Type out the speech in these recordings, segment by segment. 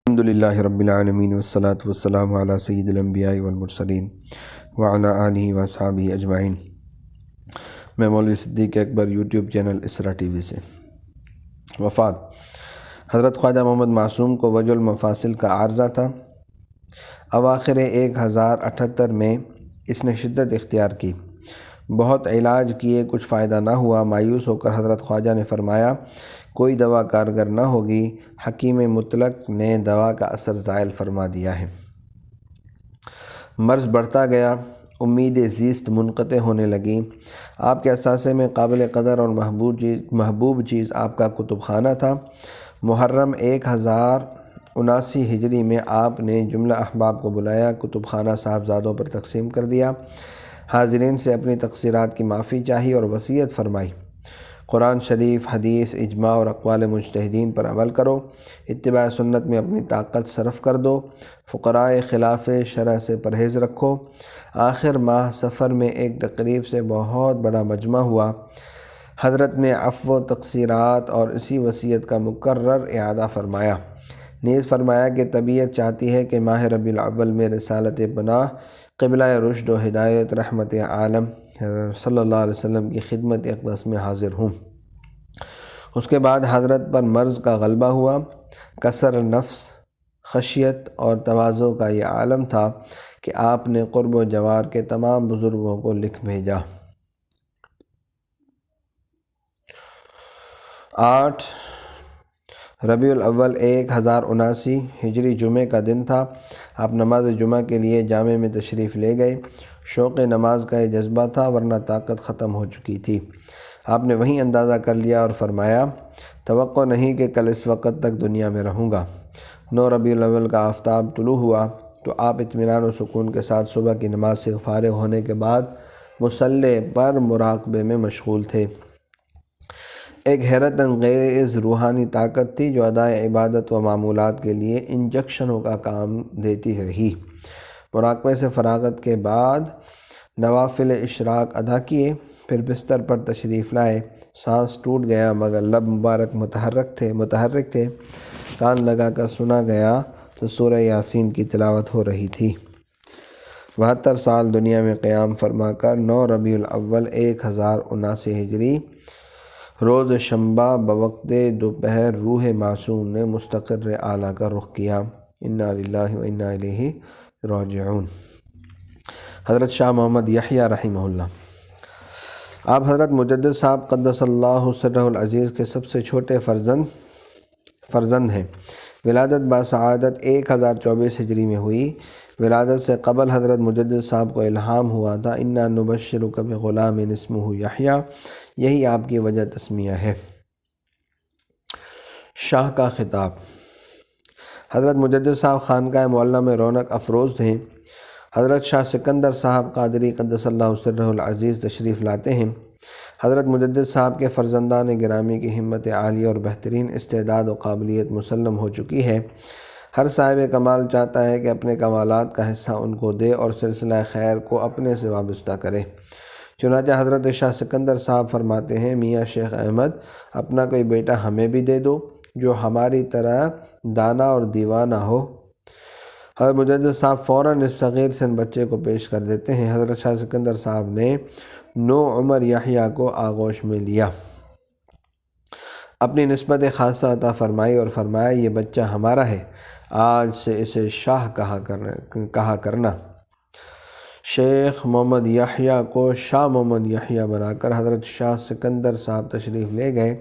الحمدللہ رب العالمین والصلاة والسلام علی سید الانبیاء والمرسلین وعلی آلہ واصحابہ اجمعین۔ میں مولوی صدیق اکبر، یوٹیوب چینل اسرا ٹی وی سے۔ وفات حضرت خواجہ محمد معصوم کو وجع المفاصل کا عارضہ تھا۔ اواخر 1078 میں اس نے شدت اختیار کی، بہت علاج کیے، کچھ فائدہ نہ ہوا۔ مایوس ہو کر حضرت خواجہ نے فرمایا کوئی دوا کارگر نہ ہوگی۔ حکیم مطلق نے دوا کا اثر زائل فرما دیا ہے۔ مرض بڑھتا گیا، امید زیست منقطع ہونے لگی۔ آپ کے اثاثے میں قابل قدر اور محبوب چیز آپ کا کتب خانہ تھا۔ محرم 1079 ہجری میں آپ نے جملہ احباب کو بلایا، کتب خانہ صاحبزادوں پر تقسیم کر دیا، حاضرین سے اپنی تقصیرات کی معافی چاہی اور وصیت فرمائی قرآن شریف، حدیث، اجماع اور اقوال مجتہدین پر عمل کرو، اتباع سنت میں اپنی طاقت صرف کر دو، فقرائے خلاف شرع سے پرہیز رکھو۔ آخر ماہ صفر میں ایک تقریب سے بہت بڑا مجمع ہوا۔ حضرت نے عفو و تقصیرات اور اسی وصیت کا مکرر اعادہ فرمایا، نیز فرمایا کہ طبیعت چاہتی ہے کہ ماہ ربیع الاول میں رسالت پناہ، قبلہ رشد و ہدایت، رحمت عالم صلی اللہ علیہ وسلم کی خدمت اقدس میں حاضر ہوں۔ اس کے بعد حضرت پر مرض کا غلبہ ہوا۔ کسر نفس، خشیت اور تواضع کا یہ عالم تھا کہ آپ نے قرب و جوار کے تمام بزرگوں کو لکھ بھیجا۔ 8 ربیع الاول 1079 ہجری جمعہ کا دن تھا۔ آپ نماز جمعہ کے لیے جامع میں تشریف لے گئے۔ شوق نماز کا یہ جذبہ تھا، ورنہ طاقت ختم ہو چکی تھی۔ آپ نے وہیں اندازہ کر لیا اور فرمایا توقع نہیں کہ کل اس وقت تک دنیا میں رہوں گا۔ 9 ربیع الاول کا آفتاب طلوع ہوا تو آپ اطمینان و سکون کے ساتھ صبح کی نماز سے فارغ ہونے کے بعد مصلی پر مراقبے میں مشغول تھے۔ ایک حیرت انگیز روحانی طاقت تھی جو ادائے عبادت و معمولات کے لیے انجیکشنوں کا کام دیتی رہی۔ مراقبے سے فراغت کے بعد نوافل اشراق ادا کیے، پھر بستر پر تشریف لائے۔ سانس ٹوٹ گیا مگر لب مبارک متحرک تھے۔ کان لگا کر سنا گیا تو سورہ یاسین کی تلاوت ہو رہی تھی۔ 72 سال دنیا میں قیام فرما کر 9 ربیع الاول 1079 ہجری روز شنبہ بوقت دوپہر روح معصوم نے مستقر اعلیٰ کا رخ کیا۔ انا للہ و انا الیہ راجعون۔ حضرت شاہ محمد یحییٰ رحمہ اللہ۔ آپ حضرت مجدد صاحب قدس اللہ سرہ العزیز کے سب سے چھوٹے فرزند ہیں۔ ولادت باسعادت 1024 ہجری میں ہوئی۔ ولادت سے قبل حضرت مجدد صاحب کو الہام ہوا تھا انا نبشرک بغلام اسمہ یحییٰ، یہی آپ کی وجہ تسمیہ ہے۔ شاہ کا خطاب۔ حضرت مجدد صاحب خانقاہ معلیٰ میں رونق افروز تھے۔ حضرت شاہ سکندر صاحب قادری قدس اللہ سرہ العزیز تشریف لاتے ہیں۔ حضرت مجدد صاحب کے فرزندان گرامی کی ہمت عالیہ اور بہترین استعداد و قابلیت مسلم ہو چکی ہے۔ ہر صاحب کمال چاہتا ہے کہ اپنے کمالات کا حصہ ان کو دے اور سلسلہ خیر کو اپنے سے وابستہ کرے۔ چنانچہ حضرت شاہ سکندر صاحب فرماتے ہیں میاں شیخ احمد، اپنا کوئی بیٹا ہمیں بھی دے دو جو ہماری طرح دانا اور دیوانہ ہو۔ حضرت مجدد صاحب فوراً اس صغیر سن بچے کو پیش کر دیتے ہیں۔ حضرت شاہ سکندر صاحب نے نوعمر یحییٰ کو آغوش میں لیا، اپنی نسبت خاصہ عطا فرمائی اور فرمایا یہ بچہ ہمارا ہے، آج سے اسے شاہ کہا کرنا۔ شیخ محمد یحییٰ کو شاہ محمد یحییٰ بنا کر حضرت شاہ سکندر صاحب تشریف لے گئے۔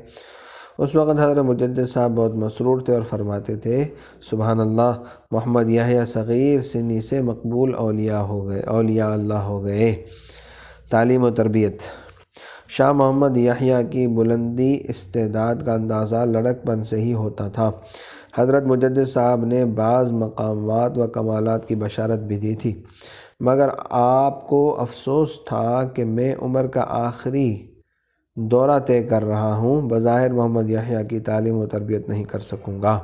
اس وقت حضرت مجدد صاحب بہت مسرور تھے اور فرماتے تھے سبحان اللہ، محمد یحییٰ صغیر سنی سے مقبول اولیاء اللہ ہو گئے۔ تعلیم و تربیت۔ شاہ محمد یحییٰ کی بلندی استعداد کا اندازہ لڑک پن سے ہی ہوتا تھا۔ حضرت مجدد صاحب نے بعض مقامات و کمالات کی بشارت بھی دی تھی، مگر آپ کو افسوس تھا کہ میں عمر کا آخری دورہ طے کر رہا ہوں، بظاہر محمد یحییٰ کی تعلیم و تربیت نہیں کر سکوں گا۔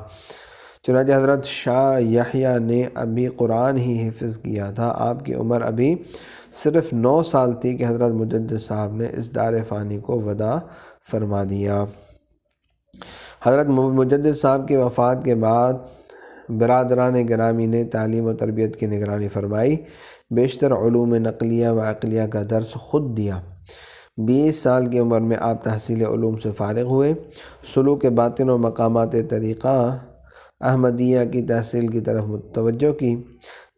چنانچہ حضرت شاہ یحییٰ نے ابھی قرآن ہی حفظ کیا تھا۔ آپ کی عمر ابھی صرف 9 سال تھی کہ حضرت مجدد صاحب نے اس دار فانی کو وداع فرما دیا۔ حضرت مجدد صاحب کی وفات کے بعد برادران گرامی نے تعلیم و تربیت کی نگرانی فرمائی، بیشتر علوم نقلیہ و عقلیہ کا درس خود دیا۔ 20 سال کی عمر میں آپ تحصیل علوم سے فارغ ہوئے۔ سلوک باطن و مقامات طریقہ احمدیہ کی تحصیل کی طرف متوجہ کی،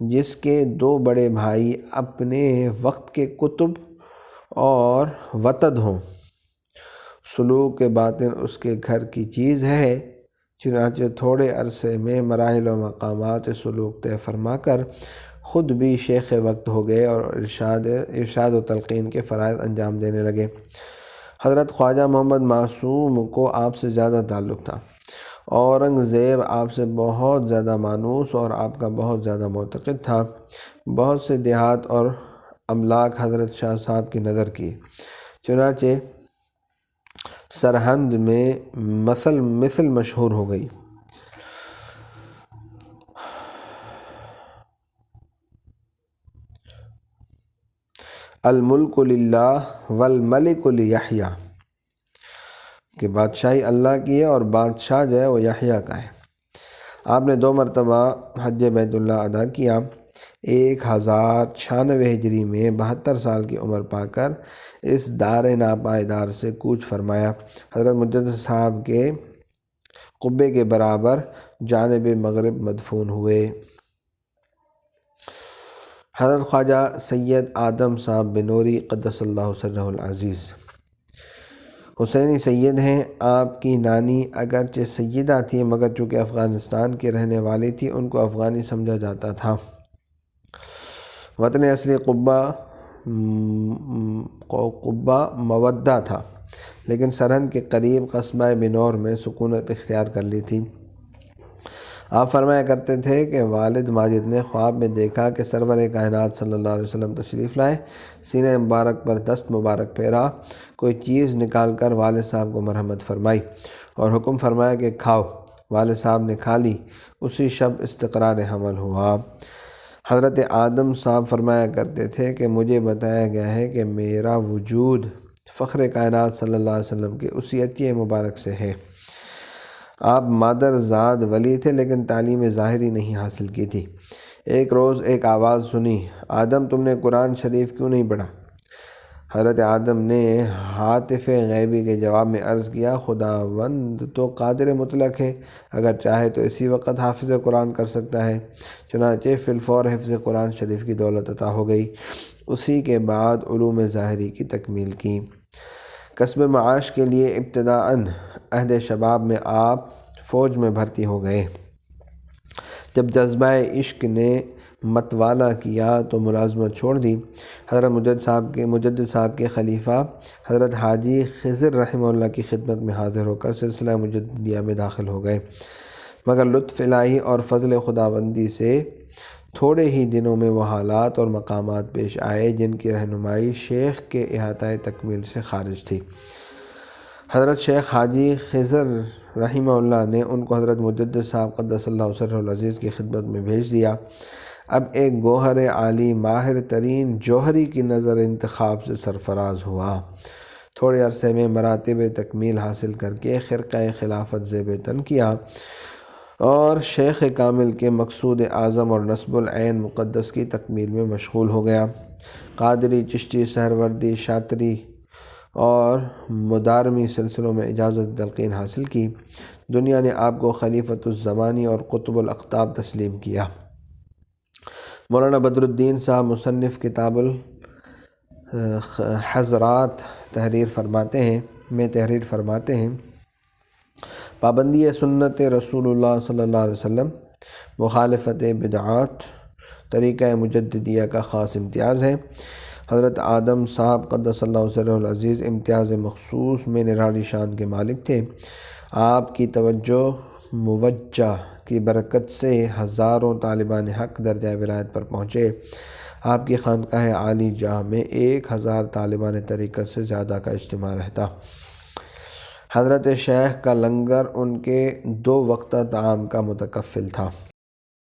جس کے 2 بڑے بھائی اپنے وقت کے کتب اور وتد ہوں۔ سلوک باطن اس کے گھر کی چیز ہے، چنانچہ تھوڑے عرصے میں مراحل و مقامات سلوک طے فرما کر خود بھی شیخ وقت ہو گئے اور ارشاد و تلقین کے فرائض انجام دینے لگے۔ حضرت خواجہ محمد معصوم کو آپ سے زیادہ تعلق تھا۔ اورنگزیب آپ سے بہت زیادہ مانوس اور آپ کا بہت زیادہ معتقد تھا۔ بہت سے دیہات اور املاک حضرت شاہ صاحب کی نظر کی، چنانچہ سرہند میں مثل مشہور ہو گئی۔ الملک للہ والملک لیحییٰ کہ بادشاہی اللہ کی ہے اور بادشاہ جو ہے وہ یحییٰ کا ہے۔ آپ نے 2 مرتبہ حج بیت اللہ ادا کیا۔ 1096 ہجری میں 72 سال کی عمر پا کر اس دار ناپائیدار سے کوچ فرمایا۔ حضرت مجدد صاحب کے قبے کے برابر جانب مغرب مدفون ہوئے۔ حضرت خواجہ سید آدم صاحب بنوری قدس اللہ سرہ العزیز حسینی سید ہیں۔ آپ کی نانی اگرچہ سیدہ تھی مگر چونکہ افغانستان کی رہنے والی تھی ان کو افغانی سمجھا جاتا تھا۔ وطن اصلی قبہ مودہ تھا، لیکن سرہند کے قریب قصبہ بنور میں سکونت اختیار کر لی تھی۔ آپ فرمایا کرتے تھے کہ والد ماجد نے خواب میں دیکھا کہ سرور کائنات صلی اللہ علیہ وسلم تشریف لائے، سینہ مبارک پر دست مبارک پھیرا، کوئی چیز نکال کر والد صاحب کو مرحمت فرمائی اور حکم فرمایا کہ کھاؤ۔ والد صاحب نے کھا لی۔ اسی شب استقرار حمل ہوا۔ حضرت آدم صاحب فرمایا کرتے تھے کہ مجھے بتایا گیا ہے کہ میرا وجود فخر کائنات صلی اللہ علیہ وسلم کے اسی عطیہ مبارک سے ہے۔ آپ مادر زاد ولی تھے لیکن تعلیم ظاہری نہیں حاصل کی تھی۔ ایک روز ایک آواز سنی، آدم تم نے قرآن شریف کیوں نہیں پڑھا؟ حضرت آدم نے ہاتف غیبی کے جواب میں عرض کیا، خداوند تو قادر مطلق ہے، اگر چاہے تو اسی وقت حافظ قرآن کر سکتا ہے۔ چنانچہ فی الفور حفظ قرآن شریف کی دولت عطا ہو گئی۔ اسی کے بعد علوم ظاہری کی تکمیل کی۔ کسب معاش کے لیے ابتداءً عہد شباب میں آپ فوج میں بھرتی ہو گئے۔ جب جذبہ عشق نے متوالا کیا تو ملازمت چھوڑ دی۔ حضرت مجدد صاحب کے خلیفہ حضرت حاجی خضر رحمہ اللہ کی خدمت میں حاضر ہو کر سلسلہ مجددیہ میں داخل ہو گئے، مگر لطف الہی اور فضل خداوندی سے تھوڑے ہی دنوں میں وہ حالات اور مقامات پیش آئے جن کی رہنمائی شیخ کے احاطۂ تکمیل سے خارج تھی۔ حضرت شیخ حاجی خضر رحمہ اللہ نے ان کو حضرت مجدد صاحب قدس اللہ سرہ العزیز کی خدمت میں بھیج دیا۔ اب ایک گوہر عالی ماہر ترین جوہری کی نظر انتخاب سے سرفراز ہوا۔ تھوڑے عرصے میں مراتب تکمیل حاصل کر کے خرقہ خلافت زیب تن کیا اور شیخ کامل کے مقصود اعظم اور نصب العین مقدس کی تکمیل میں مشغول ہو گیا۔ قادری، چشتی، سہروردی، شاطری اور مدارمی سلسلوں میں اجازت تلقین حاصل کی۔ دنیا نے آپ کو خلیفۃ الزمانی اور قطب الاقطاب تسلیم کیا۔ مولانا بدر الدین صاحب مصنف کتاب الحضرات تحریر فرماتے ہیں پابندی سنت رسول اللہ صلی اللہ علیہ وسلم، مخالفت بدعات طریقہ مجددیہ کا خاص امتیاز ہے۔ حضرت آدم صاحب قدس اللہ سرہ العزیز امتیاز مخصوص میں نرالی شان کے مالک تھے۔ آپ کی توجہ موجہ کی برکت سے ہزاروں طالبان حق درجہ ولایت پر پہنچے۔ آپ کی خانقاہ عالی جاہ میں 1000 طالبان طریقت سے زیادہ کا اجتماع رہتا۔ حضرت شیخ کا لنگر ان کے 2 وقتہ طعام کا متکفل تھا۔